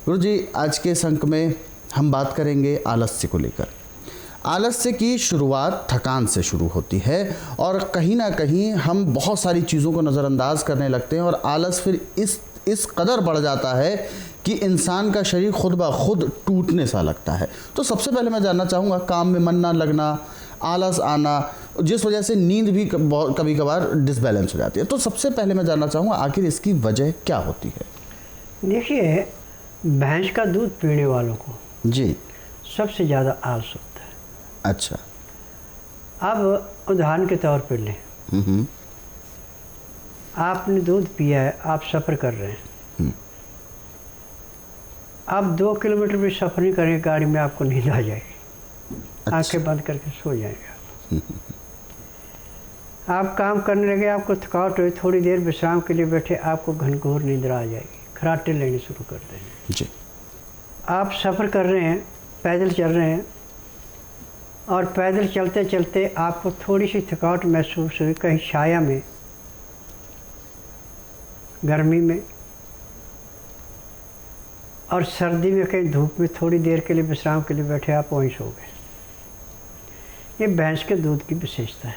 गुरुजी, आज के इस अंक में हम बात करेंगे आलस्य को लेकर। आलस्य की शुरुआत थकान से शुरू होती है और कहीं ना कहीं हम बहुत सारी चीज़ों को नज़रअंदाज करने लगते हैं और आलस फिर इस कदर बढ़ जाता है कि इंसान का शरीर खुद ब खुद टूटने सा लगता है। तो सबसे पहले मैं जानना चाहूँगा, काम में मन ना लगना, आलस आना, जिस वजह से नींद भी कभी कभार डिसबैलेंस हो जाती है, तो सबसे पहले मैं जानना चाहूँगा आखिर इसकी वजह क्या होती है? देखिए, भैंस का दूध पीने वालों को जी सबसे ज़्यादा आलस होता है। अच्छा। अब उदाहरण के तौर पर लें, आपने दूध पिया है, आप सफ़र कर रहे हैं, आप 2 किलोमीटर भी सफ़र नहीं करेंगे, गाड़ी में आपको नींद आ जाएगी। अच्छा। आंखें बंद करके सो जाएंगे आप काम करने लगे, आपको थकावट हुई, थोड़ी देर विश्राम के लिए बैठे, आपको घनघोर नींद आ जाएगी, खराटे लेने शुरू कर देंगे। जी। आप सफ़र कर रहे हैं, पैदल चल रहे हैं और पैदल चलते चलते आपको थोड़ी सी थकावट महसूस हुई, कहीं छाया में, गर्मी में और सर्दी में कहीं धूप में थोड़ी देर के लिए विश्राम के लिए बैठे, आप वहीं सो गए। ये भैंस के दूध की विशेषता है।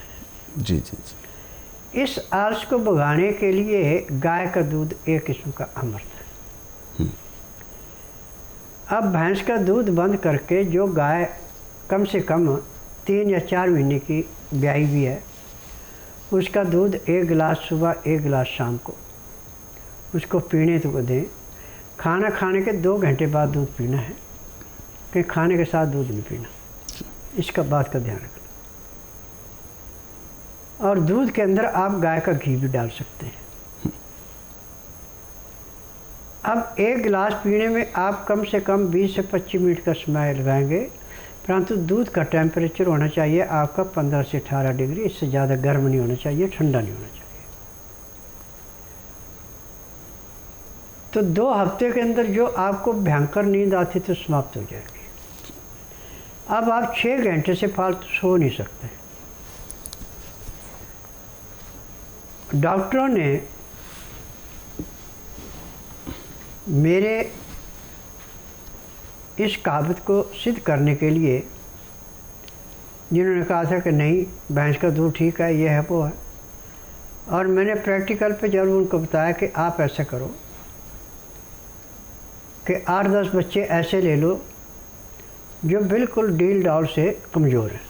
जी जी जी। इस आलस को भगाने के लिए गाय का दूध एक किस्म का अमृत है। अब भैंस का दूध बंद करके जो गाय कम से कम 3 या 4 महीने की ब्याई भी है, उसका दूध 1 गिलास सुबह 1 गिलास शाम को उसको पीने को दें। खाना खाने के 2 घंटे बाद दूध पीना है, कि खाने के साथ दूध नहीं पीना, इसका बात का ध्यान रखना। और दूध के अंदर आप गाय का घी भी डाल सकते हैं। अब 1 गिलास पीने में आप कम से कम 20 से 25 मिनट का समय लगाएंगे, परंतु दूध का टेम्परेचर होना चाहिए आपका 15 से 18 डिग्री, इससे ज़्यादा गर्म नहीं होना चाहिए, ठंडा नहीं होना चाहिए। तो 2 हफ्ते के अंदर जो आपको भयंकर नींद आती तो समाप्त हो जाएगी। अब आप 6 घंटे से फालतू सो नहीं सकते। डॉक्टरों ने मेरे इस कहावत को सिद्ध करने के लिए, जिन्होंने कहा था कि नहीं भैंस का दूध ठीक है, ये है वो है, और मैंने प्रैक्टिकल पे जब उनको बताया कि आप ऐसा करो कि 8-10 बच्चे ऐसे ले लो जो बिल्कुल डील डाल से कमज़ोर हैं,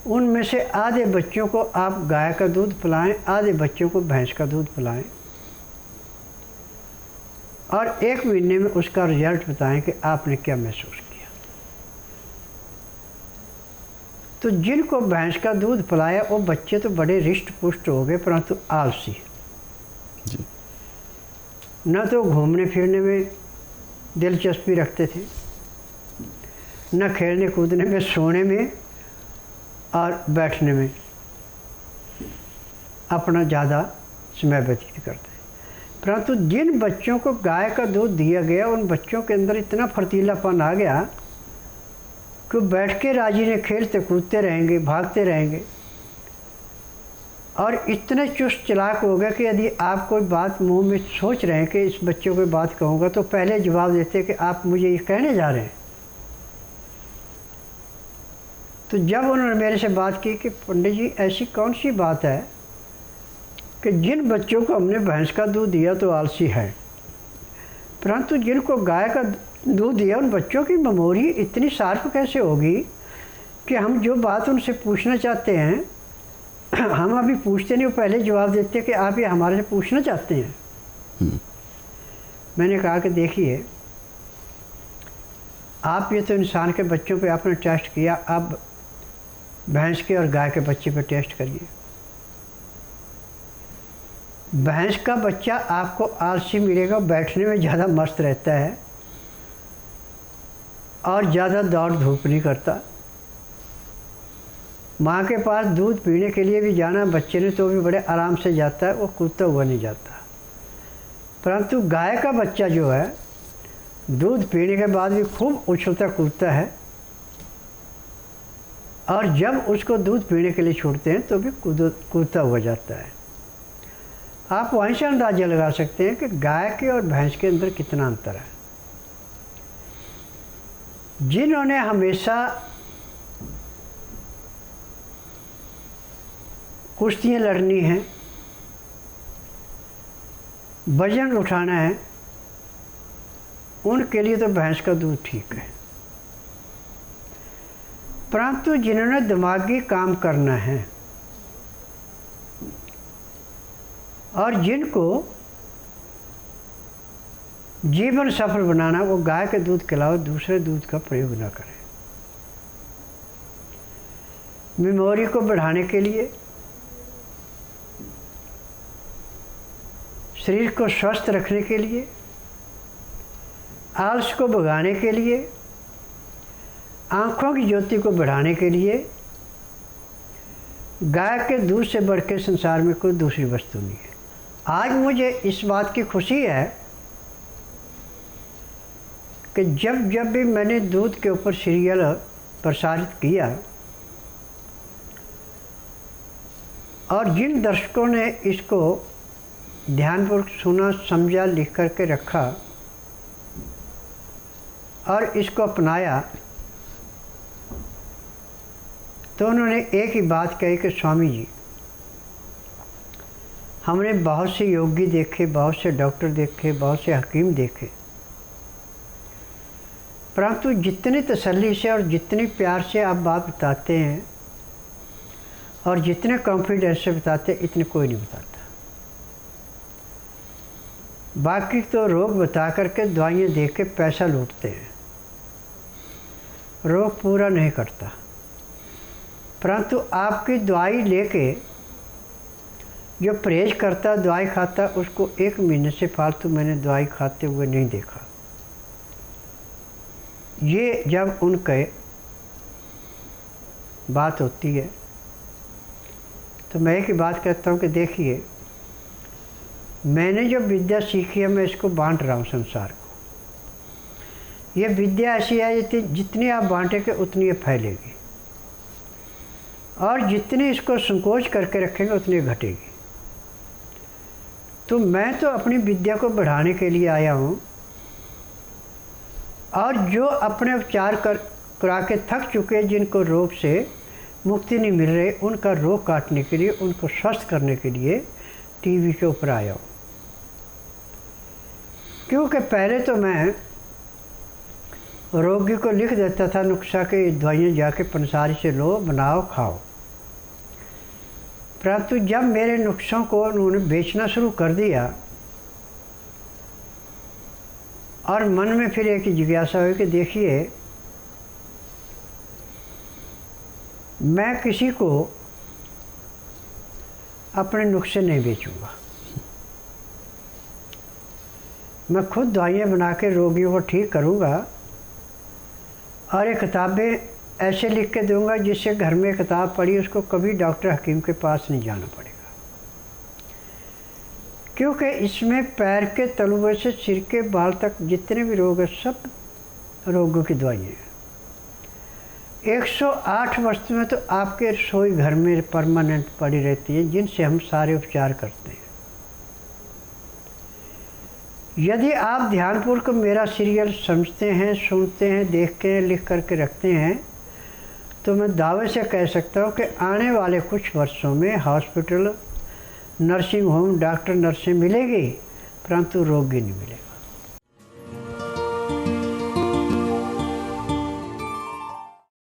उनमें से आधे बच्चों को आप गाय का दूध पिलाएं, आधे बच्चों को भैंस का दूध पिलाएं और 1 महीने में उसका रिजल्ट बताएं कि आपने क्या महसूस किया। तो जिनको भैंस का दूध पिलाया वो बच्चे तो बड़े रिष्ट पुष्ट हो गए, परंतु आलसी जी। न तो घूमने फिरने में दिलचस्पी रखते थे, न खेलने कूदने में, सोने में और बैठने में अपना ज़्यादा समय व्यतीत करते हैं। परंतु जिन बच्चों को गाय का दूध दिया गया, उन बच्चों के अंदर इतना फर्तीलापन आ गया कि बैठ के राजी ने खेलते कूदते रहेंगे, भागते रहेंगे और इतने चुस्त चालाक हो गए कि यदि आप कोई बात मुंह में सोच रहे हैं कि इस बच्चे को बात कहूँगा, तो पहले जवाब देते कि आप मुझे ये कहने जा रहे हैं। तो जब उन्होंने मेरे से बात की कि पंडित जी ऐसी कौन सी बात है कि जिन बच्चों को हमने भैंस का दूध दिया तो आलसी है, परंतु जिनको गाय का दूध दिया उन बच्चों की मेमोरी इतनी शार्प कैसे होगी कि हम जो बात उनसे पूछना चाहते हैं हम अभी पूछते नहीं, वो पहले जवाब देते कि आप ये हमारे से पूछना चाहते हैं। मैंने कहा कि देखिए, आप ये तो इंसान के बच्चों पे आपने टेस्ट किया, अब भैंस के और गाय के बच्चे पे टेस्ट करिए। भैंस का बच्चा आपको आलसी मिलेगा, बैठने में ज़्यादा मस्त रहता है और ज़्यादा दौड़ धूप नहीं करता। माँ के पास दूध पीने के लिए भी जाना बच्चे ने तो भी बड़े आराम से जाता है, वो कूदता हुआ नहीं जाता। परंतु गाय का बच्चा जो है दूध पीने के बाद भी खूब उछलता कूदता है और जब उसको दूध पीने के लिए छोड़ते हैं तो भी कूदता हुआ जाता है। आप वहीं से अंदाजा लगा सकते हैं कि गाय के और भैंस के अंदर कितना अंतर है। जिन्होंने हमेशा कुश्तियाँ लड़नी हैं, वजन उठाना है, उनके लिए तो भैंस का दूध ठीक है। परंतु जिन्होंने दिमागी काम करना है और जिनको जीवन सफल बनाना, वो गाय के दूध के अलावा दूसरे दूध का प्रयोग न करें। मेमोरी को बढ़ाने के लिए, शरीर को स्वस्थ रखने के लिए, आलस को भगाने के लिए, आँखों की ज्योति को बढ़ाने के लिए गाय के दूध से बढ़ के संसार में कोई दूसरी वस्तु नहीं है। आज मुझे इस बात की खुशी है कि जब जब भी मैंने दूध के ऊपर सीरियल प्रसारित किया और जिन दर्शकों ने इसको ध्यानपूर्वक सुना, समझा, लिख करके रखा और इसको अपनाया, तो उन्होंने एक ही बात कही कि स्वामी जी, हमने बहुत से योगी देखे, बहुत से डॉक्टर देखे, बहुत से हकीम देखे, परंतु जितनी तसल्ली से और जितनी प्यार से आप बात बताते हैं और जितने कॉन्फिडेंस से बताते हैं, इतने कोई नहीं बताता। बाकी तो रोग बता करके दवाइयाँ दे के पैसा लूटते हैं, रोग पूरा नहीं करता। परंतु आपकी दवाई लेके जो परहेज करता, दवाई खाता, उसको 1 महीने से फालतू मैंने दवाई खाते हुए नहीं देखा। ये जब उनके बात होती है तो मैं एक ही बात कहता हूँ कि देखिए, मैंने जो विद्या सीखी है मैं इसको बांट रहा हूँ संसार को। ये विद्या ऐसी है जितनी आप बांटेंगे उतनी ये फैलेगी, और जितनी इसको संकोच करके रखेंगे उतनी घटेगी। तो मैं तो अपनी विद्या को बढ़ाने के लिए आया हूँ, और जो अपने उपचार करा के थक चुके, जिनको रोग से मुक्ति नहीं मिल रही, उनका रोग काटने के लिए, उनको स्वस्थ करने के लिए टीवी के ऊपर आया हूँ। क्योंकि पहले तो मैं रोगी को लिख देता था नुस्खा के, दवाइयाँ जाके पंसारी से लो, बनाओ, खाओ। परंतु जब मेरे नुस्खों को उन्होंने बेचना शुरू कर दिया और मन में फिर एक जिज्ञासा हुई कि देखिए, मैं किसी को अपने नुस्खे नहीं बेचूंगा। मैं खुद दवाइयाँ बना के रोगियों को ठीक करूँगा और ये किताबें ऐसे लिख के दूंगा जिससे घर में किताब पढ़ी उसको कभी डॉक्टर हकीम के पास नहीं जाना पड़ेगा। क्योंकि इसमें पैर के तलुए से सिर के बाल तक जितने भी रोग हैं, सब रोगों की दवाइयाँ हैं। 108 वस्तुएं तो आपके रसोई घर में परमानेंट पड़ी रहती हैं, जिनसे हम सारे उपचार करते हैं। यदि आप ध्यानपूर्वक मेरा सीरियल समझते हैं, सुनते हैं, देखते हैं, लिख करके रखते हैं, तो मैं दावे से कह सकता हूँ कि आने वाले कुछ वर्षों में हॉस्पिटल, नर्सिंग होम, डॉक्टर, नर्सें मिलेगी, परंतु रोगी नहीं मिलेगा।